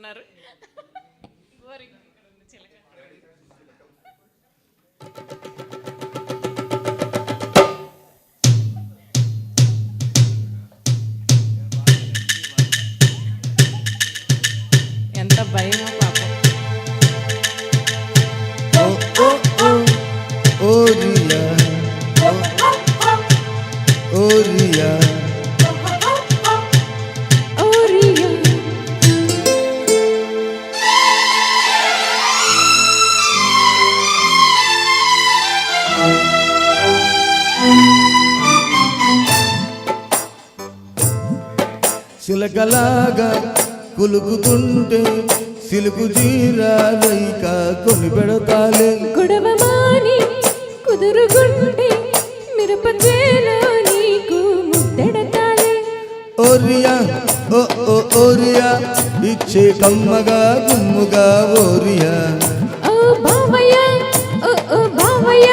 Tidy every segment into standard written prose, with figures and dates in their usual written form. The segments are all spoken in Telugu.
అన్నారు. ఎంత భయమో పాపం. చిలకలాగా కులుకుతుంటే సిలుకు జీరాలైక కొని పెడతాలే. గొడవమాని కుదురుగుంటే మిరపచేలో నీకు ముద్దెడతాలే. ఓరియా ఓ ఓ ఓరియా ఇచ్చే కమ్మగా గుమ్ముగా ఓరియా. ఓ బావయ్య ఓ ఓ బావయ్య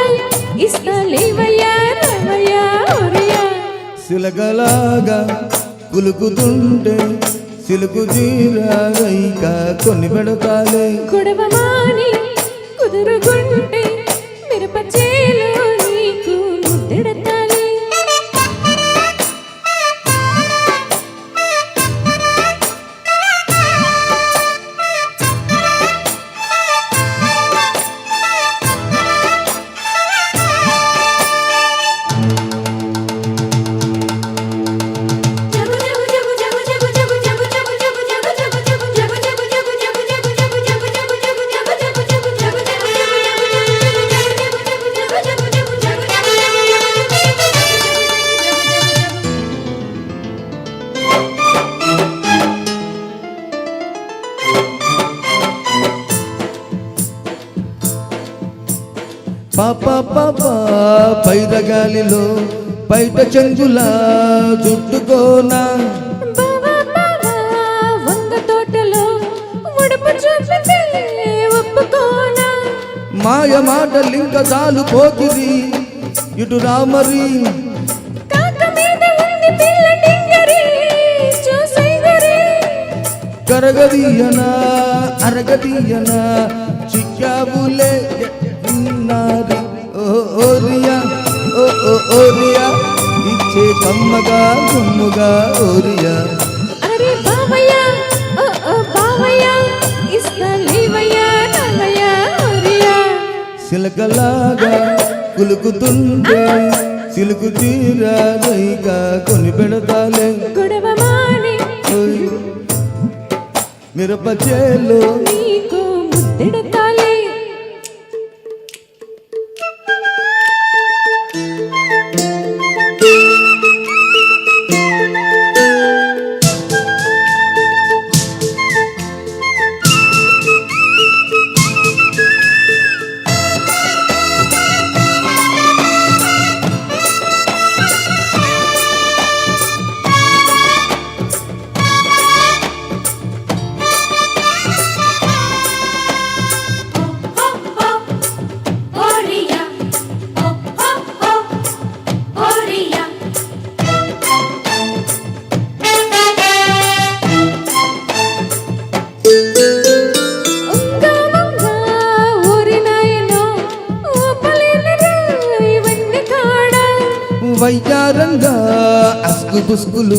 ఇస్తలేవయ్యా రావయ్యా ఓరియా. సిలకలాగా కులుకుతుంటే సిలుకు జీరాలైక కొని పెడతాలే. గొడవమాని కుదురుగుంటే మిరపచేలో నీకు ముద్దెడతాలే. పాపా పాపా పైరగాలిలో బయట చెంగులా చుట్టుకోనా. బావా బావా వంగ తోటలో ఉడుపు చూపితే ఒప్పుకోనా. మాయ మాటలింక చాలు పోకిరి ఇటు రామరి. కాక మీద ఉంది పిల్ల టింగరి చూసైగరి. కరగదీయనా అరగదీయనా చిక్కావులే నారి. ఓరియా ఓ ఓ ఓరియా ఇచ్చే కమ్మగా గుమ్ముగా ఓరియా. అరే బావయ్య ఓ ఓ బావయ్య ఇస్తలేవయ్యా రావయ్యా ఓరియా. సిలకలాగా కులుకుతుంటే సిలుకు తీరాలైక కొని పెడతాలే. గొడవమాని మిరపచేలో నీకు ముద్దెడతాలే. వయ్యారంగా అస్కు పుస్కులు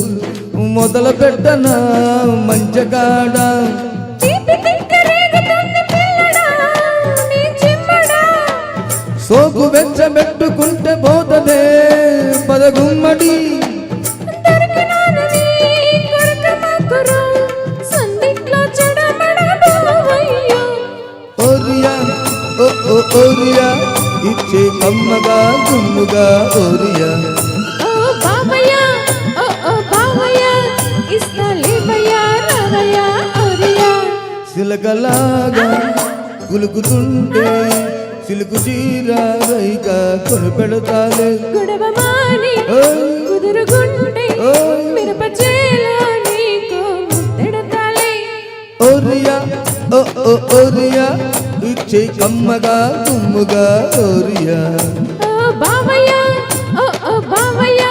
మొదలు పెట్టనా మంచగాడ. సోకు వెచ్చబెట్టుకుంటే పోతదే పదగుమ్మడి. ఓరియా ఓ ఓ ఓరియా ఇచ్చే కమ్మగా గుమ్ముగా ఓరియా. సిలకలాగా కులుకుతుంటే సిలుకు చీరారైక కొని పెడతాలే. గొడవమాని కుదురుగుంటే మిరపచేలో నీకు ముద్దెడతాలే. ఓరియా ఓ ఓ ఓరియా ఇచ్చే కమ్మగా గుమ్ముగా ఓరియా. బావయ్య ఓ ఓ బావయ్య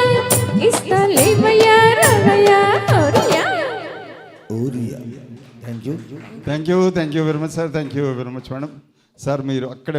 ఇస్తలేవయ్యా రావయ్యా ఓరియా. ఓరియా. Thank you. Thank you very much sir. Thank you very much madam. Sir మీరు అక్కడే